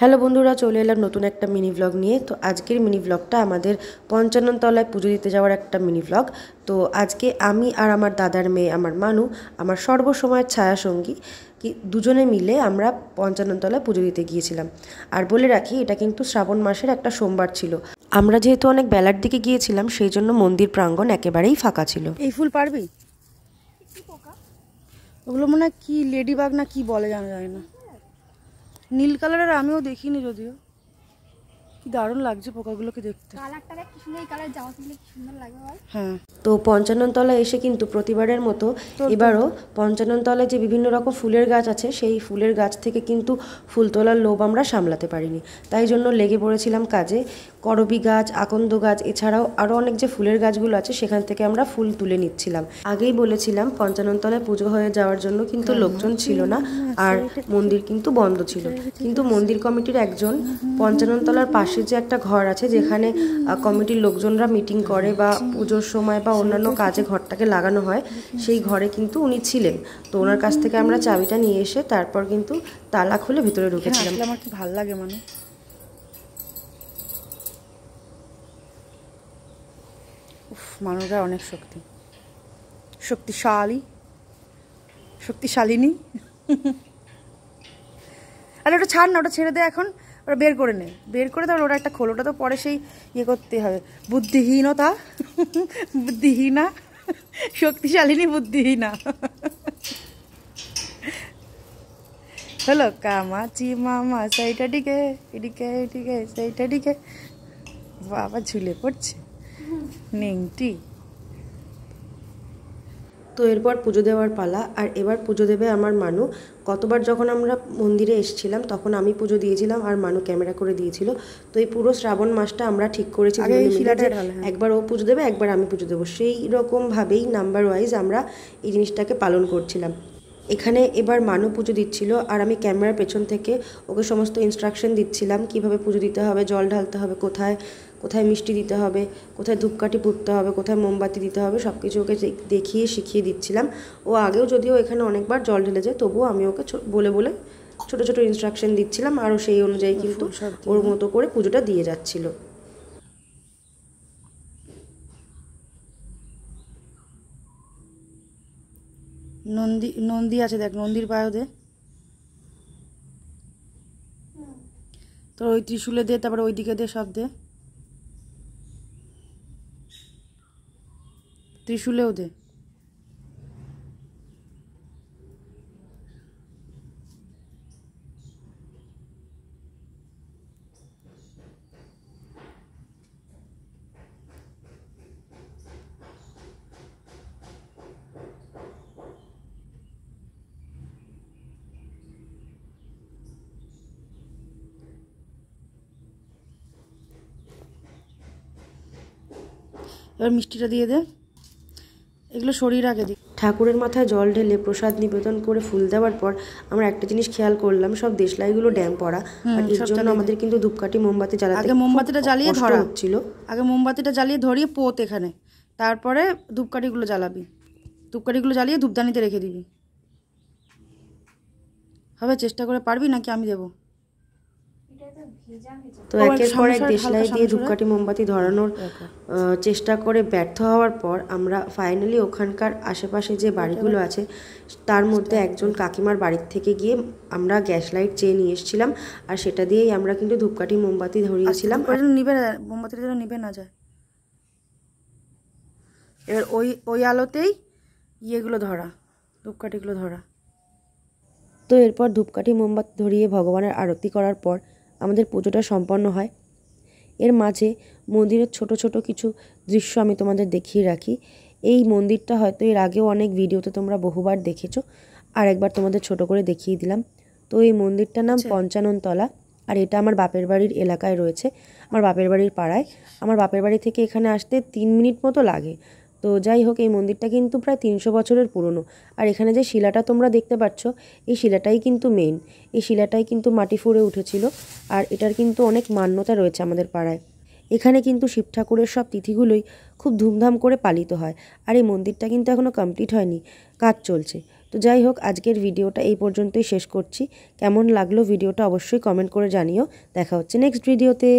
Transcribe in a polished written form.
Hello বন্ধুরা, চলে এলাম নতুন একটা মিনি ব্লগ নিয়ে। তো আজকের মিনি ব্লগটা আমাদের পঞ্চানন তলায় পুজো দিতে যাওয়ার একটা মিনি ব্লগ। তো আজকে আমি আর আমার দাদার মেয়ে আমার মানু, আমার সর্বসময়ের ছায়াসঙ্গী, দুজনে মিলে আমরা পঞ্চানন তলায় পুজো দিতে গিয়েছিলাম। আর বলে রাখি, এটা কিন্তু শ্রাবণ মাসের একটা সোমবার ছিল। আমরা যেহেতু অনেক বেলার দিকে গিয়েছিলাম, সেই জন্য মন্দির প্রাঙ্গণ একেবারেই ফাঁকা ছিল। এই ফুল পারবি? ওগুলো মনে হয় কি লেডিবাগ না কি বলে জানা যায় না, নীল কালারের। আমিও দেখিনি যদিও। কি দারুণ লাগছে পোকাগুলোকে দেখতে। কালারটা কি সুন্দর, এই কালার জামা পরলে কি সুন্দর লাগবে বল। হ্যাঁ, তো পঞ্চানন তলায় এসে কিন্তু প্রতিবারের মতো এবারও পঞ্চানন তলায় যে বিভিন্ন রকম ফুলের গাছ আছে, সেই ফুলের গাছ থেকে কিন্তু ফুল তোলার লোভ আমরা সামলাতে পারিনি। তাই জন্য লেগে পড়েছিলাম কাজে। করবি গাছ, আকন্দ গাছ, এছাড়াও আরও অনেক যে ফুলের গাছগুলো আছে সেখান থেকে আমরা ফুল তুলে নিচ্ছিলাম। আগেই বলেছিলাম পঞ্চানন তলায় পুজো হয়ে যাওয়ার জন্য কিন্তু লোকজন ছিল না, আর মন্দির কিন্তু বন্ধ ছিল। কিন্তু মন্দির কমিটির একজন পঞ্চানন তলার পাশে যে একটা ঘর আছে, যেখানে কমিটির লোকজনরা মিটিং করে বা পুজোর সময় বা অন্যান্য কাজে ঘরটাকে লাগানো হয়, সেই ঘরে কিন্তু উনি ছিলেন। তো ওনার কাছ থেকে আমরা চাবিটা নিয়ে এসে তারপর কিন্তু তালা খুলে ভিতরে ঢুকেছিলাম। আমার কি ভালো লাগে, মানে মানুষরা অনেক শক্তিশালিনী। আরে ওটা ছাড় না, ওটা ছেড়ে দে এখন। ওটা বের করে নে, বের করে তাহলে ওটা একটা খোল। ওটা তো পরে সেই ইয়ে করতে হবে। বুদ্ধিহীনা, শক্তিশালিনী বুদ্ধিহীনা হলো কামাচি মামা সেইটা দিকে এদিকে এদিকে সেইটা দিকে। বাবা ঝুলে পড়ছে নেংটি। তো এরপর পুজো দেওয়ার পালা। আর এবার পুজো দেবে আমার মানু। কতবার যখন আমরা মন্দিরে এসেছিলাম তখন আমি পুজো দিয়েছিলাম আর মানু ক্যামেরা করে দিয়েছিল। তো এই পুরো শ্রাবণ মাসটা আমরা ঠিক করেছি একবার ও পুজো দেবে, একবার আমি পুজো দেবো। সেই রকমভাবেই নাম্বার ওয়াইজ আমরা এই জিনিসটাকে পালন করছিলাম। এখানে এবার মানু পুজো দিচ্ছিল আর আমি ক্যামেরার পেছন থেকে ওকে সমস্ত ইনস্ট্রাকশন দিচ্ছিলাম, কিভাবে পুজো দিতে হবে, জল ঢালতে হবে, কোথায় কোথায় মিষ্টি দিতে হবে, কোথায় ধূপকাঠি পুঁততে হবে, কোথায় মোমবাতি দিতে হবে, সব কিছু ওকে দেখিয়ে শিখিয়ে দিচ্ছিলাম। ও আগেও যদিও এখানে অনেকবার জল ঢেলে যায়, তবুও আমি ওকে বলে বলে ছোটো ছোটো ইনস্ট্রাকশন দিচ্ছিলাম, আর সেই অনুযায়ী কিন্তু ওর মতো করে পুজোটা দিয়ে যাচ্ছিল। নন্দী আছে দেখ, নন্দীর পায়ে দে তোর, ওই ত্রিশূলে দে, তারপরে ওইদিকে দে, সব দে, ত্রিশূলেও দে। এবার মিষ্টিটা দিয়ে দে, এগুলো শরীর আগে দিই। ঠাকুরের মাথায় জল ঢেলে প্রসাদ নিবেদন করে ফুল দেওয়ার পর আমরা একটা জিনিস খেয়াল করলাম, সব দেশলাইগুলো ড্যাম পড়া। আর এর জন্য আমাদের কিন্তু ধূপকাঠি মোমবাতি জ্বালাতে, আগে মোমবাতিটা জ্বালিয়ে ধরা হচ্ছিল। আগে মোমবাতিটা জ্বালিয়ে ধরিয়ে পোত এখানে, তারপরে ধূপকাঠিগুলো জ্বালাবি। ধূপকাঠিগুলো জ্বালিয়ে ধূপদানিতে রেখে দিবি। হবে? চেষ্টা করে পারবি নাকি আমি দেবো? তো একের পর এক দেশলাই দিয়ে ধূপকাঠি মোমবাতি ধরানোর চেষ্টা করে ব্যর্থ হওয়ার পর আমরা ফাইনালি ওখানকার আশেপাশে যে বাড়িগুলো আছে তার মধ্যে একজন কাকিমার বাড়ির থেকে গিয়ে আমরা গ্যাস লাইট চেয়ে নিয়ে এসেছিলাম, আর সেটা দিয়েই আমরা কিন্তু ধূপকাঠি মোমবাতি ধরিয়েছিলাম। নিবে মোমবাতিটা যেন নিবে না যায়। এবার ওই আলোতেই ইয়েগুলো ধরা, ধূপকাঠিগুলো ধরা। তো এরপর ধূপকাঠি মোমবাতি ধরিয়ে ভগবানের আরতি করার পর আমাদের পুজোটা সম্পন্ন হয়। এর মাঝে মন্দিরের ছোট ছোট কিছু দৃশ্য আমি তোমাদের দেখিয়ে রাখি। এই মন্দিরটা হয়তো এর আগেও অনেক ভিডিওতে তোমরা বহুবার দেখেছো, আর একবার তোমাদের ছোট করে দেখিয়ে দিলাম। তো এই মন্দিরটার নাম পঞ্চানন তলা, আর এটা আমার বাপের বাড়ির এলাকায় রয়েছে, আমার বাপের বাড়ির পাড়ায়। আমার বাপের বাড়ি থেকে এখানে আসতে 3 মিনিট মতো লাগে। তো যাই হোক, এই মন্দিরটা কিন্তু প্রায় 300 বছরের পুরনো। আর এখানে যে শিলাটা তোমরা দেখতে পাচ্ছ, এই শিলাটাই কিন্তু মেইন। এই শিলাটাই কিন্তু মাটি ফুঁড়ে উঠেছিল, আর এটার কিন্তু অনেক মান্যতা রয়েছে আমাদের পাড়ায়। এখানে কিন্তু শিব ঠাকুরের সব তিথিগুলোই খুব ধুমধাম করে পালিত হয়। আর এই মন্দিরটা কিন্তু এখনও কমপ্লিট হয়নি, কাজ চলছে। তো যাই হোক, আজকের ভিডিওটা এই পর্যন্তই শেষ করছি। কেমন লাগলো ভিডিওটা অবশ্যই কমেন্ট করে জানিও। দেখা হচ্ছে নেক্সট ভিডিওতে।